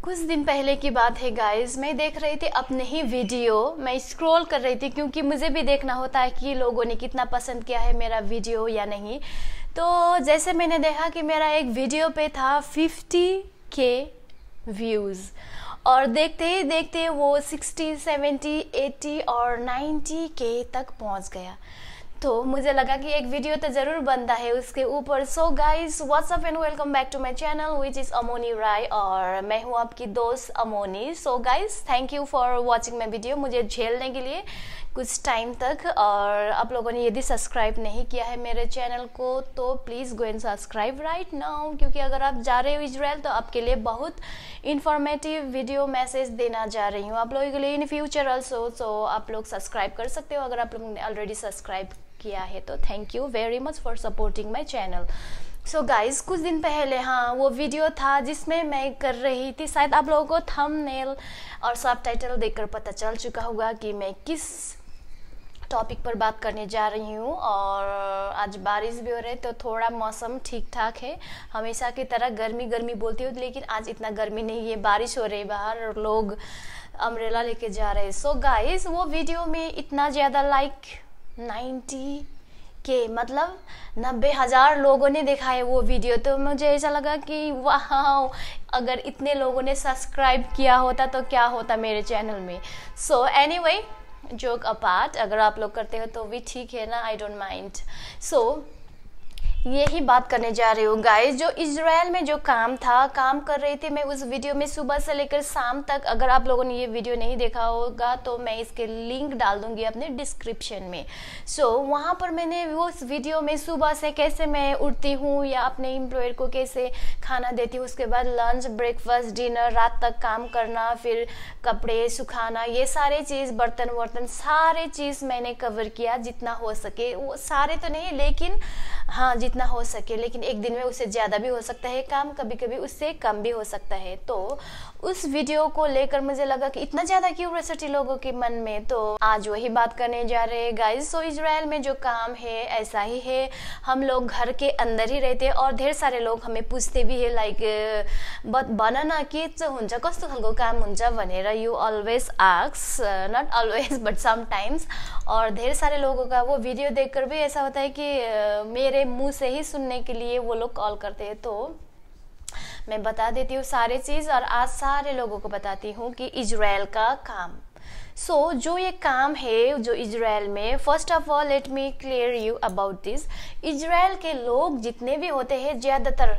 कुछ दिन पहले की बात है गाइस, मैं देख रही थी अपने ही वीडियो, मैं स्क्रॉल कर रही थी क्योंकि मुझे भी देखना होता है कि लोगों ने कितना पसंद किया है मेरा वीडियो या नहीं। तो जैसे मैंने देखा कि मेरा एक वीडियो पे था 50K व्यूज़ और देखते ही देखते वो 60, 70, 80 और 90K तक पहुंच गया। तो मुझे लगा कि एक वीडियो तो ज़रूर बनता है उसके ऊपर। So guys, what's up and welcome back to my channel which is Amoni Rai और मैं हूँ आपकी दोस्त Amoni. So guys, thank you for watching my video, मुझे झेलने के लिए कुछ टाइम तक। और आप लोगों ने यदि सब्सक्राइब नहीं किया है मेरे चैनल को तो please go and subscribe right now, क्योंकि अगर आप जा रहे हो इजराइल तो आपके लिए बहुत इंफॉर्मेटिव वीडियो मैसेज देना जा रही हूँ आप लोगों के लिए इन फ्यूचर ऑल्सो। सो आप लोग सब्सक्राइब कर सकते हो अगर आप लोगों ने ऑलरेडी सब्सक्राइब किया है तो thank you very much for supporting my channel. So guys, कुछ दिन पहले वो वीडियो था जिसमें मैं कर रही थी, शायद आप लोगों को थंबनेल और सबटाइटल देखकर पता चल चुका होगा कि मैं किस टॉपिक पर बात करने जा रही हूँ। और आज बारिश भी हो रही है तो थोड़ा मौसम ठीक ठाक है। हमेशा की तरह गर्मी गर्मी बोलती हूँ लेकिन आज इतना गर्मी नहीं है, बारिश हो रही है बाहर और लोग अम्ब्रेला लेके जा रहे हैं। सो गाइज, वो वीडियो में इतना ज़्यादा लाइक 90K मतलब 90,000 लोगों ने देखा है वो वीडियो। तो मुझे ऐसा लगा कि वाह, अगर इतने लोगों ने सब्सक्राइब किया होता तो क्या होता मेरे चैनल में। सो एनीवे, जोक अपार्ट, अगर आप लोग करते हो तो भी ठीक है ना, आई डोंट माइंड। सो यही बात करने जा रही हूँ गाइस, जो इजराइल में जो काम कर रही थी मैं उस वीडियो में सुबह से लेकर शाम तक। अगर आप लोगों ने ये वीडियो नहीं देखा होगा तो मैं इसके लिंक डाल दूंगी अपने डिस्क्रिप्शन में। सो वहाँ पर मैंने उस वीडियो में सुबह से कैसे मैं उठती हूँ या अपने एम्प्लॉयर को कैसे खाना देती हूँ, उसके बाद लंच, ब्रेकफास्ट, डिनर, रात तक काम करना, फिर कपड़े सुखाना, ये सारे चीज़, बर्तन वर्तन सारे चीज़ मैंने कवर किया जितना हो सके। वो सारे तो नहीं लेकिन हाँ जितना हो सके, लेकिन एक दिन में उससे ज़्यादा भी हो सकता है काम, कभी कभी उससे कम भी हो सकता है। तो उस वीडियो को लेकर मुझे लगा कि इतना ज़्यादा क्यूरियोसिटी लोगों के मन में, तो आज वही बात करने जा रहे हैं गाइस। सो इजराइल में जो काम है ऐसा ही है, हम लोग घर के अंदर ही रहते हैं और ढेर सारे लोग हमें पूछते भी है लाइक भन न के हुन्छ, कस्तो खालको काम हुन्छ भनेर you always asks, nut always but sometimes. और ढेर सारे लोगों का वो वीडियो देखकर भी ऐसा होता है कि मेरे मुंह से ही सुनने के लिए वो लोग कॉल करते हैं। तो मैं बता देती हूँ सारे चीज़ और आज सारे लोगों को बताती हूँ कि इजराइल का काम। सो जो ये काम है जो इजराइल में, first of all let me clear you about this. Israel के लोग जितने भी होते हैं ज़्यादातर,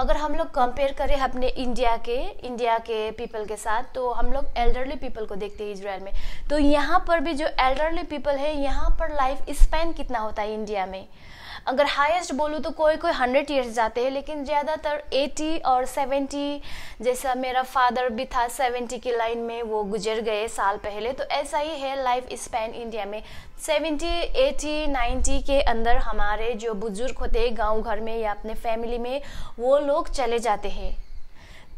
अगर हम लोग कंपेयर करें अपने इंडिया के पीपल के साथ, तो हम लोग एल्डरली पीपल को देखते हैं इजराइल में। तो यहाँ पर भी जो एल्डरली पीपल है, यहाँ पर लाइफ स्पैन कितना होता है इंडिया में, अगर हाईएस्ट बोलूँ तो कोई 100 ईयर्स जाते हैं, लेकिन ज़्यादातर 80 और 70, जैसा मेरा फादर भी था 70 की लाइन में, वो गुजर गए साल पहले। तो ऐसा ही है लाइफ स्पैन इंडिया में, 70, 80, 90 के अंदर हमारे जो बुजुर्ग होते हैं गांव घर में या अपने फैमिली में, वो लोग चले जाते हैं।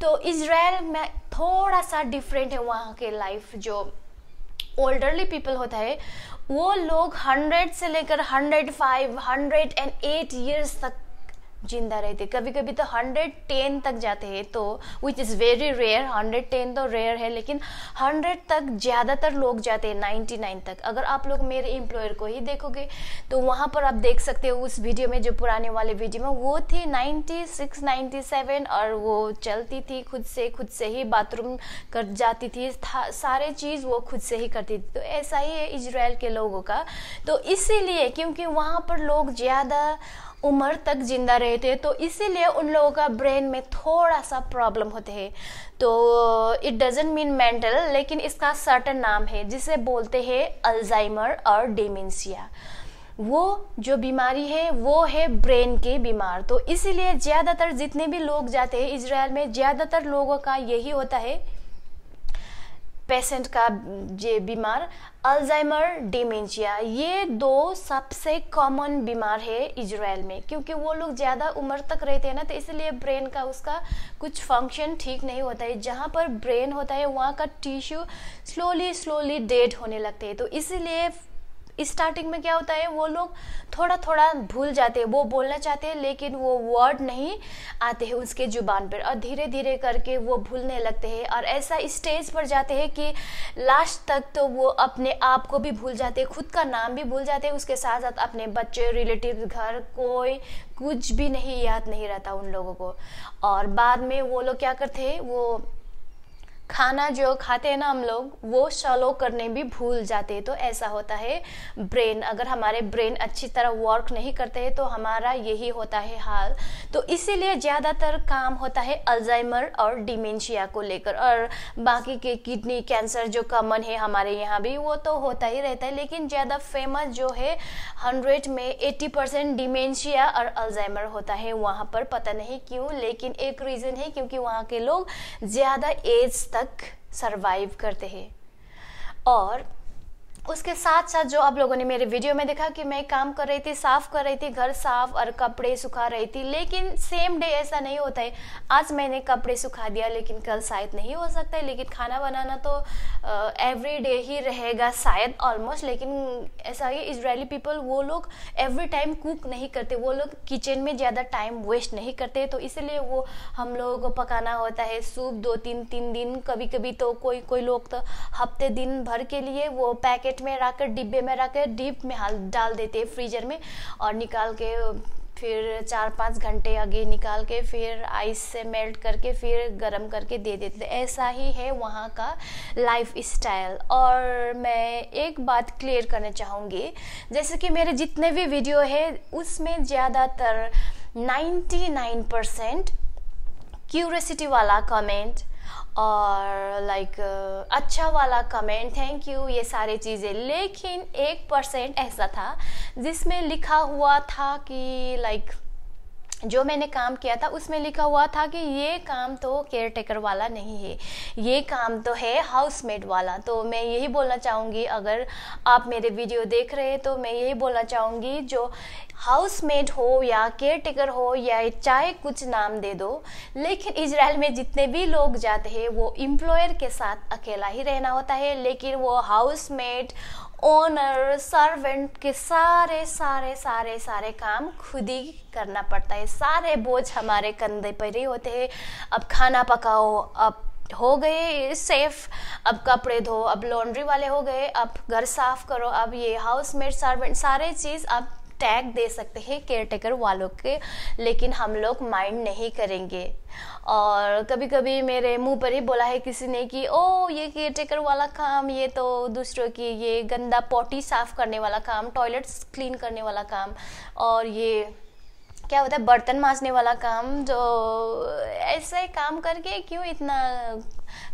तो इजराइल में थोड़ा सा डिफरेंट है वहाँ के लाइफ। जो ओल्डरली पीपल होता है वो लोग 100 से लेकर 105, 108 ईयर्स तक जिंदा रहते, कभी कभी तो 110 तक जाते हैं। तो विच इज़ वेरी रेयर, 110 तो रेयर है लेकिन 100 तक ज़्यादातर लोग जाते हैं, 99 तक। अगर आप लोग मेरे एम्प्लॉयर को ही देखोगे तो वहाँ पर आप देख सकते हो उस वीडियो में, जो पुराने वाले वीडियो में वो थी 96, 97 और वो चलती थी खुद से ही, बाथरूम कर जाती थी, सारे चीज़ वो खुद से ही करती थी। तो ऐसा ही है इजराइल के लोगों का। तो इसीलिए क्योंकि वहाँ पर लोग ज़्यादा उम्र तक जिंदा रहते हैं तो इसीलिए उन लोगों का ब्रेन में थोड़ा सा प्रॉब्लम होते हैं। तो इट डजंट मीन मेंटल, लेकिन इसका सर्टेन नाम है जिसे बोलते हैं अल्जाइमर और डिमेंशिया। वो जो बीमारी है वो है ब्रेन के बीमार। तो इसीलिए ज़्यादातर जितने भी लोग जाते हैं इजराइल में, ज़्यादातर लोगों का यही होता है, पेशेंट का जे बीमार, अल्जाइमर, डिमेंशिया, ये दो सबसे कॉमन बीमार है इजराइल में। क्योंकि वो लोग ज़्यादा उम्र तक रहते हैं ना, तो इसलिए ब्रेन का उसका कुछ फंक्शन ठीक नहीं होता है। जहाँ पर ब्रेन होता है वहाँ का टिश्यू स्लोली डेड होने लगते हैं। तो इसीलिए स्टार्टिंग में क्या होता है, वो लोग थोड़ा थोड़ा भूल जाते हैं, वो बोलना चाहते हैं लेकिन वो वर्ड नहीं आते हैं उसके जुबान पर, और धीरे धीरे करके वो भूलने लगते हैं और ऐसा स्टेज पर जाते हैं कि लास्ट तक तो वो अपने आप को भी भूल जाते हैं, खुद का नाम भी भूल जाते हैं, उसके साथ साथ अपने बच्चे, रिलेटिव, घर, कोई कुछ भी नहीं याद नहीं रहता उन लोगों को। और बाद में वो लोग क्या करते हैं, वो खाना जो खाते हैं ना हम लोग, वो swallow करने भी भूल जाते हैं। तो ऐसा होता है ब्रेन, अगर हमारे ब्रेन अच्छी तरह वर्क नहीं करते हैं तो हमारा यही होता है हाल। तो इसीलिए ज़्यादातर काम होता है अल्जाइमर और डिमेंशिया को लेकर, और बाकी के किडनी कैंसर जो कॉमन है हमारे यहाँ भी, वो तो होता ही रहता है, लेकिन ज़्यादा फेमस जो है 100 में 80% डिमेंशिया और अल्जाइमर होता है वहाँ पर। पता नहीं क्यों, लेकिन एक रीज़न है क्योंकि वहाँ के लोग ज़्यादा एज तक सरवाइव करते हैं। और उसके साथ साथ जो आप लोगों ने मेरे वीडियो में देखा कि मैं काम कर रही थी, साफ कर रही थी, घर साफ और कपड़े सुखा रही थी, लेकिन सेम डे ऐसा नहीं होता है। आज मैंने कपड़े सुखा दिया लेकिन कल शायद नहीं हो सकता है, लेकिन खाना बनाना तो एवरी डे ही रहेगा शायद ऑलमोस्ट। लेकिन ऐसा है इजरायली पीपल, वो लोग एवरी टाइम कुक नहीं करते, वो लोग किचन में ज़्यादा टाइम वेस्ट नहीं करते, तो इसलिए वो हम लोगों को पकाना होता है सूप 2-3 दिन, कभी कभी तो कोई लोग तो हफ्ते दिन भर के लिए वो पैकेट में रखकर, डिब्बे में रखकर डीप में डाल देते हैं फ्रीजर में, और निकाल के फिर 4-5 घंटे आगे निकाल के फिर आइस से मेल्ट करके फिर गर्म करके दे देते। ऐसा ही है वहाँ का लाइफ स्टाइल। और मैं एक बात क्लियर करना चाहूँगी, जैसे कि मेरे जितने भी वीडियो है उसमें ज़्यादातर 99% क्यूरियोसिटी वाला कमेंट और अच्छा वाला कमेंट, थैंक यू, ये सारी चीज़ें। लेकिन 1% ऐसा था जिसमें लिखा हुआ था कि जो मैंने काम किया था उसमें लिखा हुआ था कि ये काम तो केयर टेकर वाला नहीं है, ये काम तो है हाउसमेट वाला। तो मैं यही बोलना चाहूँगी, अगर आप मेरे वीडियो देख रहे हैं तो मैं यही बोलना चाहूँगी, जो हाउसमेट हो या केयर टेकर हो या चाहे कुछ नाम दे दो, लेकिन इजराइल में जितने भी लोग जाते हैं वो एम्प्लॉयर के साथ अकेला ही रहना होता है, लेकिन वो हाउसमेट, ओनर, सर्वेंट के सारे काम खुद ही करना पड़ता है। सारे बोझ हमारे कंधे पर ही होते हैं। अब खाना पकाओ, अब हो गए सेफ, अब कपड़े धो, अब लॉन्ड्री वाले हो गए, अब घर साफ करो, अब ये हाउसमेट, सर्वेंट, सारे चीज़ अब टैग दे सकते हैं केयर टेकर वालों के, लेकिन हम लोग माइंड नहीं करेंगे। और कभी कभी मेरे मुंह पर ही बोला है किसी ने कि ओ ये केयर टेकर वाला काम, ये तो दूसरों की ये गंदा पॉटी साफ करने वाला काम, टॉयलेट्स क्लीन करने वाला काम, और ये क्या होता है बर्तन मांजने वाला काम, जो ऐसे काम करके क्यों इतना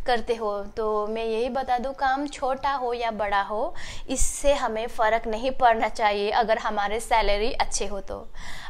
करते हो। तो मैं यही बता दूं, काम छोटा हो या बड़ा हो, इससे हमें फ़र्क नहीं पड़ना चाहिए अगर हमारे सैलरी अच्छे हो तो।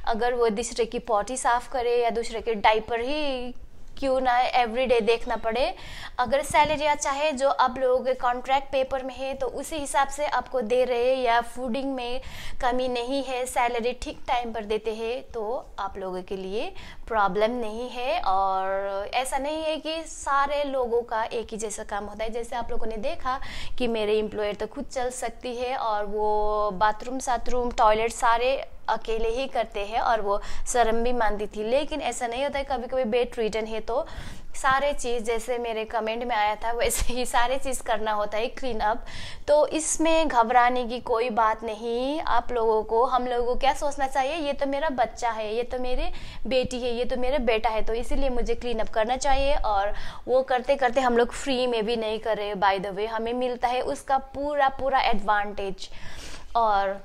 अगर वो दूसरे की पॉटी साफ़ करे या दूसरे के डाइपर ही क्यों ना एवरीडे देखना पड़े, अगर सैलरी अच्छा है जो आप लोगों के कॉन्ट्रैक्ट पेपर में है तो उसी हिसाब से आपको दे रहे, या फूडिंग में कमी नहीं है, सैलरी ठीक टाइम पर देते हैं, तो आप लोगों के लिए प्रॉब्लम नहीं है। और ऐसा नहीं है कि सारे लोगों का एक ही जैसा काम होता है। जैसे आप लोगों ने देखा कि मेरे एम्प्लॉयर तो खुद चल सकती है और वो बाथरूम साथरूम टॉयलेट सारे अकेले ही करते हैं और वो शर्म भी मानती थी, लेकिन ऐसा नहीं होता है। कभी कभी बेड रिटर्न है तो सारे चीज़ जैसे मेरे कमेंट में आया था वैसे ही सारे चीज़ करना होता है, क्लीन अप। तो इसमें घबराने की कोई बात नहीं। आप लोगों को, हम लोगों को क्या सोचना चाहिए, ये तो मेरा बच्चा है, ये तो मेरे बेटी है, ये तो मेरे बेटा है, तो इसीलिए मुझे क्लीन अप करना चाहिए। और वो करते करते हम लोग फ्री में भी नहीं कर रहे, बाय द वे हमें मिलता है उसका पूरा एडवांटेज। और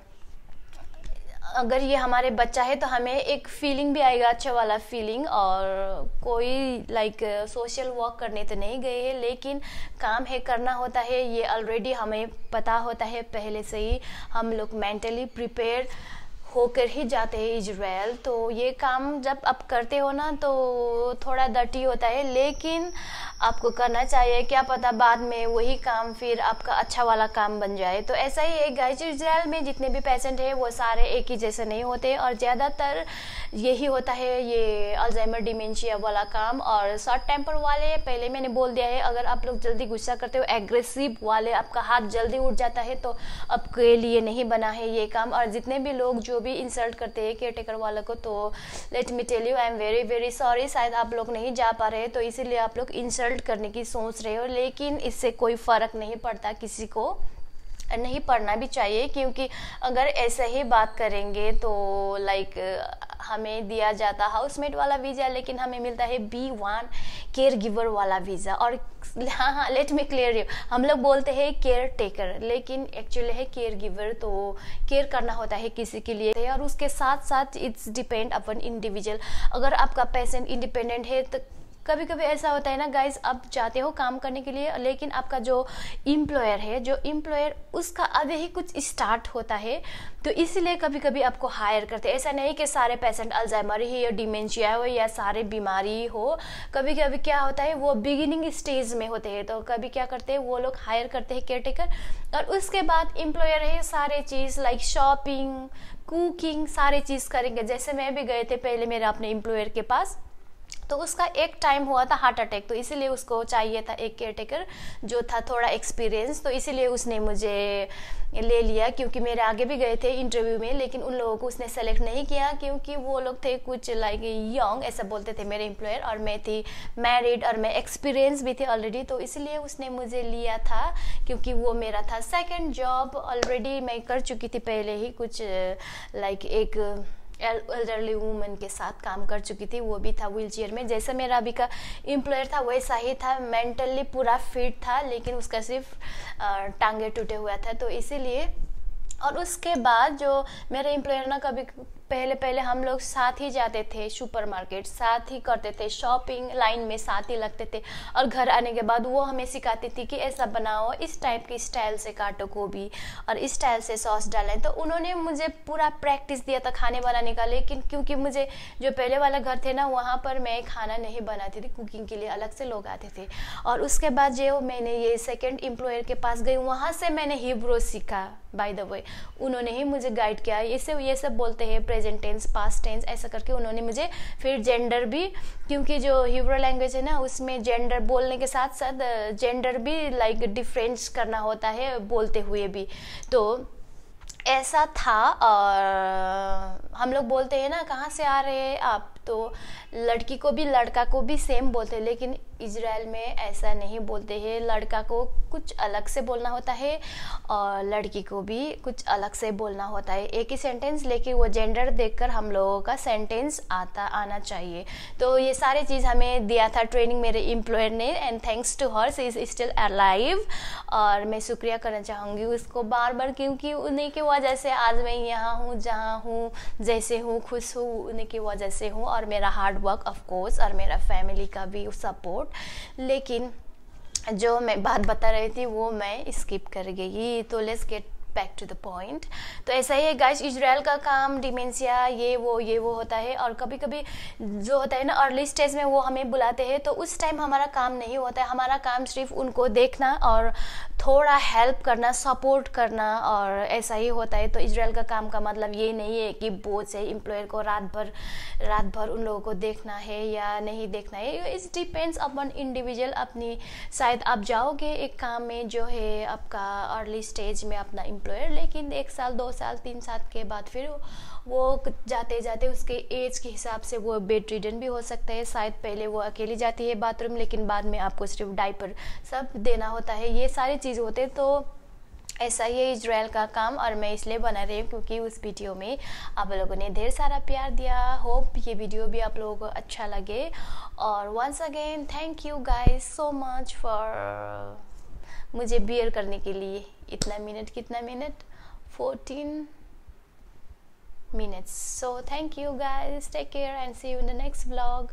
अगर ये हमारे बच्चा है तो हमें एक फीलिंग भी आएगा, अच्छा वाला फीलिंग। और कोई सोशल वर्क करने तो नहीं गए हैं, लेकिन काम है करना होता है, ये ऑलरेडी हमें पता होता है पहले से ही। हम लोग मेंटली प्रिपेयर होकर ही जाते हैं इजराइल। तो ये काम जब आप करते हो ना तो थोड़ा डर्टी होता है, लेकिन आपको करना चाहिए, क्या पता बाद में वही काम फिर आपका अच्छा वाला काम बन जाए। तो ऐसा ही है गाइस, इजराइल में जितने भी पेशेंट हैं वो सारे एक ही जैसे नहीं होते और ज़्यादातर यही होता है, ये अल्जाइमर डिमेंशिया वाला काम और शॉर्ट टेम्पर वाले। पहले मैंने बोल दिया है, अगर आप लोग जल्दी गुस्सा करते हो, एग्रेसिव वाले, आपका हाथ जल्दी उठ जाता है, तो आपके लिए नहीं बना है ये काम। और जितने भी लोग जो भी इंसल्ट करते हैं केयर टेकर वालों को, तो let me tell you, I am very very sorry. शायद आप लोग नहीं जा पा रहे तो इसीलिए आप लोग इंसल्ट करने की सोच रहे हो, लेकिन इससे कोई फ़र्क नहीं पड़ता, किसी को नहीं पढ़ना भी चाहिए। क्योंकि अगर ऐसे ही बात करेंगे तो लाइक हमें दिया जाता हाउसमेट वाला वीज़ा, लेकिन हमें मिलता है B1 केयर गिवर वाला वीज़ा। और हाँ, लेट मी क्लियर यू, हम लोग बोलते हैं केयर टेकर, लेकिन एक्चुअली है केयर गिवर। तो केयर करना होता है किसी के लिए, और उसके साथ साथ इट्स डिपेंड अपन इंडिविजुअल। अगर आपका पेशेंट इंडिपेंडेंट है तो कभी कभी ऐसा होता है ना गाइस, आप जाते हो काम करने के लिए, लेकिन आपका जो एम्प्लॉयर है, जो एम्प्लॉयर उसका अभी ही कुछ स्टार्ट होता है, तो इसीलिए कभी कभी आपको हायर करते हैं। ऐसा नहीं कि सारे पेशेंट अल्जाइमर ही या डिमेंशिया हो या सारे बीमारी हो। कभी कभी क्या होता है, वो बिगिनिंग स्टेज में होते हैं, तो कभी क्या करते हैं वो लोग हायर करते हैं केयर टेकर, और उसके बाद एम्प्लॉयर है सारे चीज़ लाइक शॉपिंग, कुकिंग, सारे चीज़ करेंगे। जैसे मैं भी गए थे पहले मेरे अपने एम्प्लॉयर के पास, तो उसका एक टाइम हुआ था हार्ट अटैक, तो इसीलिए उसको चाहिए था एक केयर टेकर जो था थोड़ा एक्सपीरियंस, तो इसीलिए उसने मुझे ले लिया। क्योंकि मेरे आगे भी गए थे इंटरव्यू में, लेकिन उन लोगों को उसने सेलेक्ट नहीं किया क्योंकि वो लोग थे कुछ लाइक यंग, ऐसा बोलते थे मेरे एम्प्लॉयर, और मैं थी मैरिड और मैं एक्सपीरियंस भी थी ऑलरेडी, तो इसलिए उसने मुझे लिया था। क्योंकि वो मेरा था सेकेंड जॉब, ऑलरेडी मैं कर चुकी थी पहले ही कुछ लाइक एक एल्डरली वूमन के साथ काम कर चुकी थी, वो भी था व्हील चेयर में। जैसा मेरा अभी का एम्प्लॉयर था वैसा ही था, मेंटली पूरा फिट था, लेकिन उसका सिर्फ टांगे टूटे हुआ था, तो इसीलिए। और उसके बाद जो मेरे एम्प्लॉयर ना, कभी पहले हम लोग साथ ही जाते थे सुपरमार्केट, साथ ही करते थे शॉपिंग, लाइन में साथ ही लगते थे, और घर आने के बाद वो हमें सिखाती थी कि ऐसा बनाओ, इस टाइप की स्टाइल से काटो गोभी और इस स्टाइल से सॉस डालें। तो उन्होंने मुझे पूरा प्रैक्टिस दिया था खाने बनाने का। लेकिन क्योंकि मुझे जो पहले वाला घर थे ना, वहाँ पर मैं खाना नहीं बनाती थी, कुकिंग के लिए अलग से लोग आते थे। और उसके बाद जो मैंने ये सेकेंड एम्प्लॉयर के पास गई, वहाँ से मैंने हिब्रू सीखा। बाय द वे उन्होंने ही मुझे गाइड किया। ये सब बोलते हैं प्रेजेंट टेंस, पास्ट टेंस, ऐसा करके उन्होंने मुझे फिर जेंडर भी, क्योंकि जो हिब्रू लैंग्वेज है ना, उसमें जेंडर बोलने के साथ साथ जेंडर भी लाइक डिफरेंस करना होता है बोलते हुए भी, तो ऐसा था। और हम लोग बोलते हैं ना, कहाँ से आ रहे हैं आप, तो लड़की को भी लड़का को भी सेम बोलते हैं, लेकिन इजराइल में ऐसा नहीं बोलते हैं। लड़का को कुछ अलग से बोलना होता है और लड़की को भी कुछ अलग से बोलना होता है, एक ही सेंटेंस, लेकिन वो जेंडर देखकर हम लोगों का सेंटेंस आना चाहिए। तो ये सारी चीज़ हमें दिया था ट्रेनिंग मेरे एम्प्लॉयर ने, and thanks to her, she is still alive. और मैं शुक्रिया करना चाहूँगी उसको बार बार, क्योंकि उन्हीं की वजह से आज मैं यहाँ हूँ, जहाँ हूँ, जैसे हूँ, खुश हूँ, उन्हीं की वजह से हूँ, और मेरा हार्ड वर्क ऑफ कोर्स, और मेरा फैमिली का भी सपोर्ट। लेकिन जो मैं बात बता रही थी वो मैं स्किप कर गई, तो let's get back to the point. तो ऐसा ही है गाइस, इजराइल का काम डिमेंशिया ये वो होता है। और कभी कभी जो होता है ना अर्ली स्टेज में, वो हमें बुलाते हैं, तो उस टाइम हमारा काम नहीं होता है। हमारा काम सिर्फ उनको देखना और थोड़ा हेल्प करना, सपोर्ट करना, और ऐसा ही होता है। तो इजराइल का काम का मतलब ये नहीं है कि बोझ है एम्प्लॉयर को रात भर उन लोगों को देखना है या नहीं देखना है। It's depends upon individual. अपनी शायद आप जाओगे एक काम में जो है आपका अर्ली स्टेज में अपना एम्प्लॉयर, लेकिन 1 साल 2 साल 3 साल के बाद फिर वो जाते जाते उसके एज के हिसाब से वो बेड रिडन भी हो सकता है। शायद पहले वो अकेली जाती है बाथरूम, लेकिन बाद में आपको सिर्फ डायपर सब देना होता है, ये सारी चीज़ होते हैं। तो ऐसा ही है इजराइल का काम, और मैं इसलिए बना रही हूँ क्योंकि उस वीडियो में आप लोगों ने ढेर सारा प्यार दिया। होप ये वीडियो भी आप लोगों को अच्छा लगे। और once again thank you guys so much for मुझे बियर करने के लिए। कितना minute 14 minutes. So thank you guys, take care and see you in the next vlog.